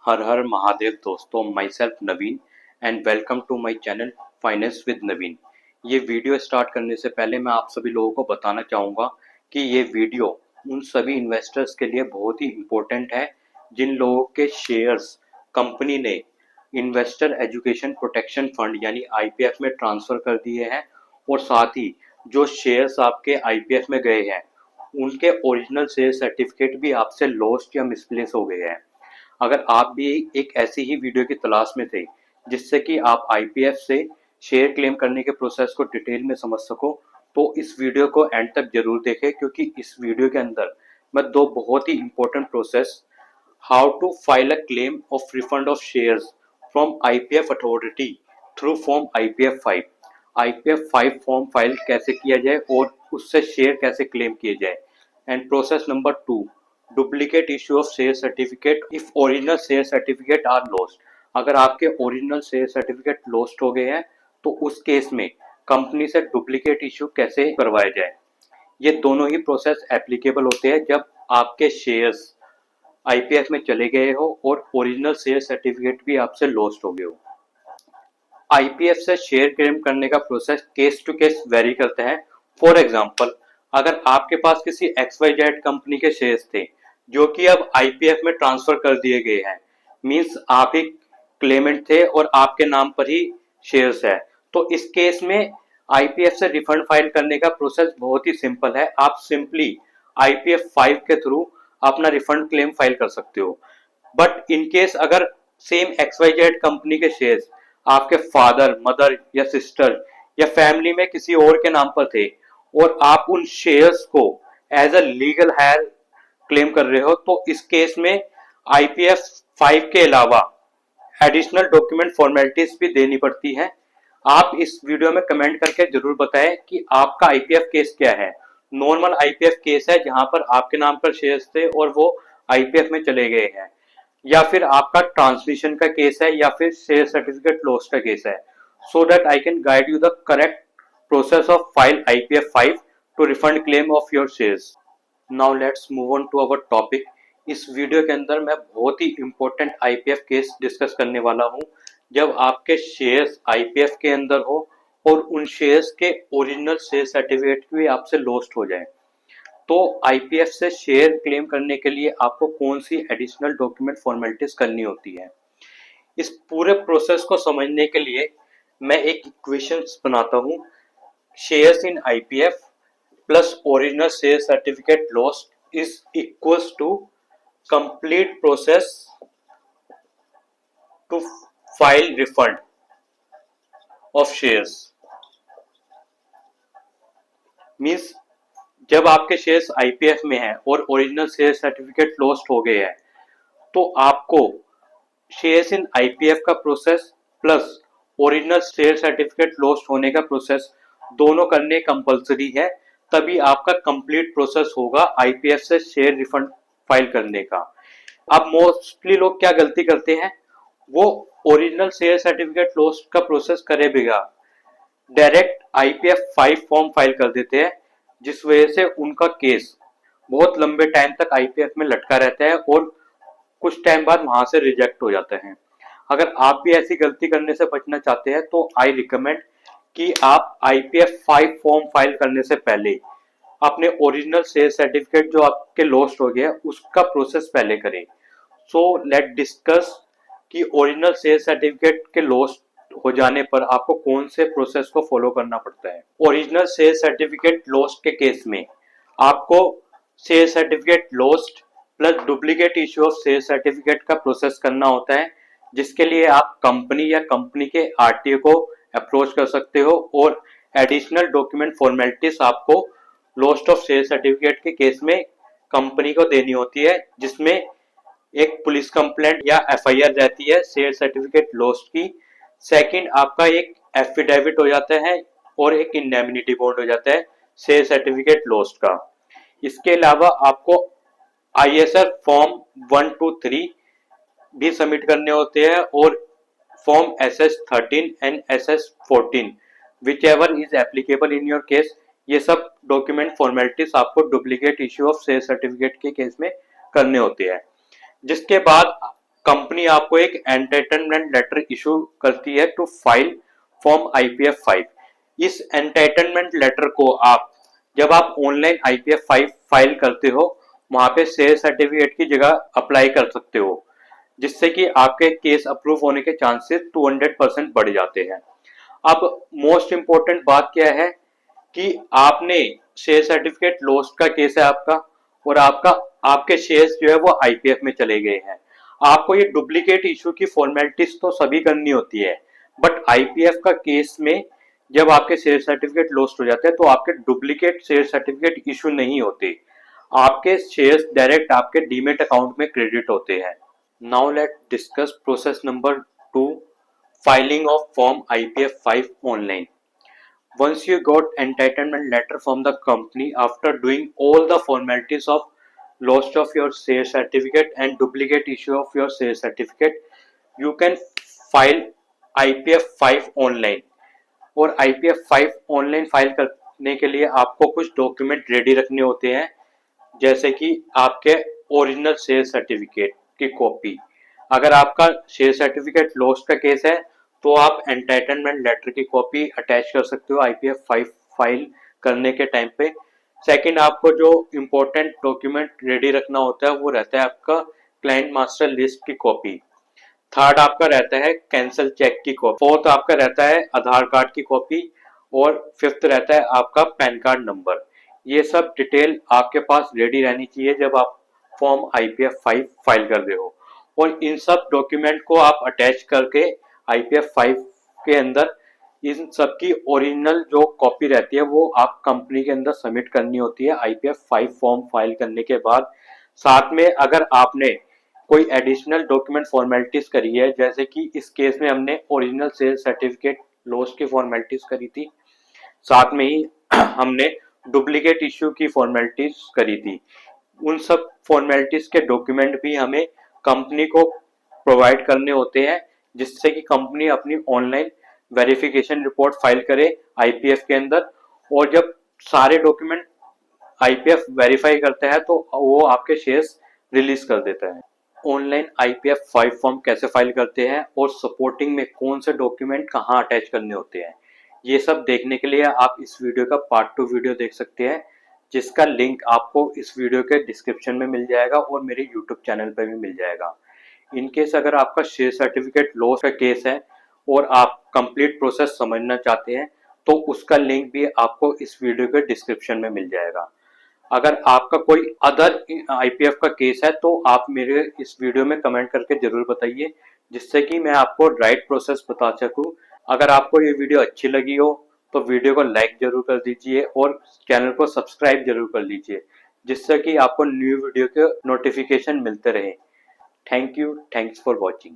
हर हर महादेव दोस्तों, myself Naveen and welcome to my channel finance with Naveen. ये वीडियो स्टार्ट करने से पहले मैं आप सभी लोगों को बताना चाहूँगा कि ये वीडियो उन सभी इन्वेस्टर्स के लिए बहुत ही इम्पोर्टेंट है जिन लोगों के शेयर्स कंपनी ने इन्वेस्टर एजुकेशन प्रोटेक्शन फंड यानी आईपीएफ में ट्रांसफ़र कर दिए हैं, और साथ ही जो शेयर्स आपके आईपीएफ में गए हैं उनके ओरिजिनल शेयर सर्टिफिकेट भी आपसे लॉस्ट या मिसप्लेस हो गए हैं। अगर आप भी एक ऐसी ही वीडियो की तलाश में थे जिससे कि आप आईपीएफ से शेयर क्लेम करने के प्रोसेस को डिटेल में समझ सको, तो इस वीडियो को एंड तक जरूर देखें, क्योंकि इस वीडियो के अंदर मैं दो बहुत ही important process, how to file a claim of refund of shares from IPF authority through form IPF 5 form file कैसे किया जाए और उससे शेयर कैसे क्लेम किए जाए, and process number 2, duplicate issue of share certificate if original share certificate are lost. अगर आपके ओरिजिनल शेयर सर्टिफिकेट लॉस्ट हो गए हैं तो उस केस में कंपनी से डुप्लीकेट इश्यू कैसे करवाया जाए। ये दोनों ही प्रोसेस एप्लीकेबल होते हैं जब आपके शेयर्स आईपीएफ में चले गए हो और ओरिजिनल शेयर सर्टिफिकेट भी आपसे लॉस्ट हो गए हो। आईपीएफ से शेयर क्लेम करने का process case to case vary करता है। फॉर एग्जांपल, अगर आपके पास किसी XYZ कंपनी के शेयर्स थे जो कि अब आईपीएफ में ट्रांसफर कर दिए गए हैं, मींस आप ही क्लेमेंट थे और आपके नाम पर ही शेयर्स है, तो इस केस में आईपीएफ से रिफंड फाइल करने का प्रोसेस बहुत ही सिंपल है। आप सिंपली आईपीएफ 5 के थ्रू अपना रिफंड क्लेम फाइल कर सकते हो। बट इन केस अगर सेम XYZ कंपनी के शेयर्स आपके फादर, मदर या सिस्टर या फैमिली में किसी और के नाम पर थे और आप उन शेयर्स को as a legal heir claim कर रहे हो, तो इस केस में आईपीएफ 5 के अलावा एडिशनल डॉक्यूमेंट फॉर्मेलिटीज भी देनी पड़ती है। आप इस वीडियो में कमेंट करके जरूर बताएं कि आपका आईपीएफ केस क्या है। नॉर्मल आईपीएफ केस है जहां पर आपके नाम पर शेयर्स थे और वो आईपीएफ में चले गए हैं, या फिर आपका ट्रांसमिशन का केस है, या फिर शेयर सर्टिफिकेट लॉस का केस है, so that I can guide you the correct process of file IPF 5 to refund claim of your shares. Now let's move on to our topic. इस video के अंदर मैं बहुत ही इंपॉर्टेंट आईपीएफ केस डिस्कस करने वाला हूं जब आपके शेयर्स आईपीएफ के अंदर हो और उन शेयर्स के ओरिजिनल शेयर सर्टिफिकेट भी आपसे लॉस्ट हो जाए। तो आईपीएफ से शेयर क्लेम करने के लिए आपको कौन सी एडिशनल डॉक्यूमेंट फॉर्मेलिटीज करनी होती है। इस पूरे प्रोसेस को समझने के लिए मैं एक इक्वेशंस बनाता हूं। Shares in IPF plus original share certificate lost is equals to complete process to file refund of shares. Means जब आपके शेयर्स आईपीएफ में हैं और ओरिजिनल शेयर सर्टिफिकेट लॉस्ट हो गए हैं, तो आपको शेयर्स इन आईपीएफ का process plus original share certificate lost होने का प्रोसेस दोनों करने कंपलसरी है, तभी आपका कंप्लीट प्रोसेस होगा आईपीएफ से शेयर रिफंड फाइल करने का। अब मोस्टली लोग क्या गलती करते हैं, वो ओरिजिनल शेयर सर्टिफिकेट लॉस्ट का प्रोसेस करे बिना डायरेक्ट आईपीएफ 5 फॉर्म फाइल कर देते हैं, जिस वजह से उनका केस बहुत लंबे टाइम तक आईपीएफ में लटका रहता है और कुछ टाइम बाद वहां से रिजेक्ट हो जाता है। अगर आप भी ऐसी गलती करने से बचना चाहते हैं तो आई रिकमेंड कि आप आईपीएफ 5 फॉर्म फाइल करने से पहले अपने ओरिजिनल शेयर सर्टिफिकेट जो आपके लॉस्ट हो गया उसका प्रोसेस पहले करें। सो लेट डिस्कस कि ओरिजिनल शेयर सर्टिफिकेट के लॉस्ट हो जाने पर आपको कौन से प्रोसेस को फॉलो करना पड़ता है। ओरिजिनल शेयर सर्टिफिकेट लॉस्ट के केस में आपको share certificate lost plus duplicate issue of share certificate का प्रोसेस करना होता है, जिसके लिए आप कंपनी या कंपनी के आरटीओ को अप्रोच कर सकते हो, और एडिशनल डॉक्यूमेंट फॉर्मेलिटीज आपको लॉस्ट ऑफ शेयर सर्टिफिकेट के केस में कंपनी को देनी होती है, जिसमें एक पुलिस कंप्लेंट या एफआईआर रहती है शेयर सर्टिफिकेट लॉस्ट की। सेकंड, आपका एक एफिडेविट हो जाता है और एक इंडेमनिटी बॉन्ड हो जाता है शेयर सर्टिफिकेट लॉस्ट का। इसके अलावा आपको आईएसआर फॉर्म 1, 2, 3 भी सबमिट करने होते हैं, और form SS13 and SS14 which ever is applicable in your case. ये सब डॉक्यूमेंट फॉर्मेलिटीज आपको duplicate issue of share certificate के केस में करने होते हैं। जिसके बाद कंपनी आपको एक एंटाइटलमेंट लेटर इशू करती है टू फाइल फॉर्म IPF 5। इस एंटाइटलमेंट लेटर को आप जब आप ऑनलाइन IPF 5 फाइल करते हो वहां पे शेयर सर्टिफिकेट की जगह अप्लाई कर सकते हो, जिससे कि आपके केस अप्रूव होने के चांसेस 200% बढ़ जाते हैं। अब मोस्ट इम्पोर्टेंट बात क्या है कि आपने शेयर सर्टिफिकेट लॉस्ट का केस है आपका, और आपके शेयर्स जो है वो IPF में चले गए हैं। आपको ये डुप्लीकेट इशू की फॉर्मेलिटीज तो सभी करनी होती है, बट IPF का केस में जब आपके शेयर सर्टिफिकेट लॉस्ट हो जाते हैं तो आपके डुप्लीकेट शेयर सर्टिफिकेट इशू नहीं होते, आपके शेयर्स डायरेक्ट आपके डीमेट अकाउंट में क्रेडिट होते हैं। Now let discuss process number 2, filing of form IPF 5 online. Once you got entitlement letter from the company after doing all the formalities of loss of your share certificate and duplicate issue of your share certificate, you can file IPF 5 online. और IPF 5 online file करने के लिए आपको कुछ document ready रखने होते हैं, जैसे कि आपके ओरिजिनल शेयर सर्टिफिकेट की कॉपी। अगर आपका शेयर सर्टिफिकेट लॉस्ट का केस है तो आप एंटाइटलमेंट लेटर की कॉपी अटैच कर सकते हो IPF 5 फाइल करने के टाइम पे। सेकंड, आपको जो इम्पोर्टेंट डॉक्यूमेंट रेडी रखना होता है वो रहता है आपका क्लाइंट मास्टर लिस्ट की कॉपी। थर्ड आपका रहता है कैंसल चेक की कॉपी। फोर्थ आपका रहता है आधार कार्ड की कॉपी। और फिफ्थ रहता है आपका पैन कार्ड नंबर। ये सब डिटेल आपके पास रेडी रहनी चाहिए जब आप फॉर्म IPF 5 फाइल कर रहे हो। और इन सब डॉक्यूमेंट को आप अटैच करके IPF 5 के अंदर इन सब की ओरिजिनल जो कॉपी रहती है वो आप कंपनी के अंदर सबमिट करनी होती है IPF 5 फॉर्म फाइल करने के बाद। साथ में अगर आपने कोई एडिशनल डॉक्यूमेंट फॉर्मेलिटीज करी है, जैसे कि इस केस में हमने ओरिजिनल सेल सर्टिफिकेट लॉस की फॉर्मेलिटीज करी थी, साथ में ही हमने डुप्लीकेट इश्यू की फॉर्मेलिटीज करी थी, उन सब फॉर्मेलिटीज के डॉक्यूमेंट भी हमें कंपनी को प्रोवाइड करने होते हैं, जिससे कि कंपनी अपनी ऑनलाइन वेरिफिकेशन रिपोर्ट फाइल करे IPF के अंदर। और जब सारे डॉक्यूमेंट IPF वेरीफाई करता है तो वो आपके शेयर्स रिलीज कर देता है। ऑनलाइन IPF 5 फॉर्म कैसे फाइल करते हैं और सपोर्टिंग में कौन से डॉक्यूमेंट कहाँ अटैच करने होते हैं, ये सब देखने के लिए आप इस वीडियो का पार्ट 2 वीडियो देख सकते हैं, जिसका लिंक आपको इस वीडियो के डिस्क्रिप्शन में मिल जाएगा और मेरे यूट्यूब चैनल पर भी मिल जाएगा। इनकेस अगर आपका शेयर सर्टिफिकेट लॉस का केस है और आप कंप्लीट प्रोसेस समझना चाहते हैं तो उसका लिंक भी आपको इस वीडियो के डिस्क्रिप्शन में मिल जाएगा। अगर आपका कोई अदर IPF का केस है तो आप मेरे इस वीडियो में कमेंट करके जरूर बताइए, जिससे कि मैं आपको राइट प्रोसेस बता सकूं। अगर आपको ये वीडियो अच्छी लगी हो तो वीडियो को लाइक जरूर कर दीजिए और चैनल को सब्सक्राइब जरूर कर लीजिए, जिससे कि आपको न्यू वीडियो के नोटिफिकेशन मिलते रहे। Thank you, thanks for watching.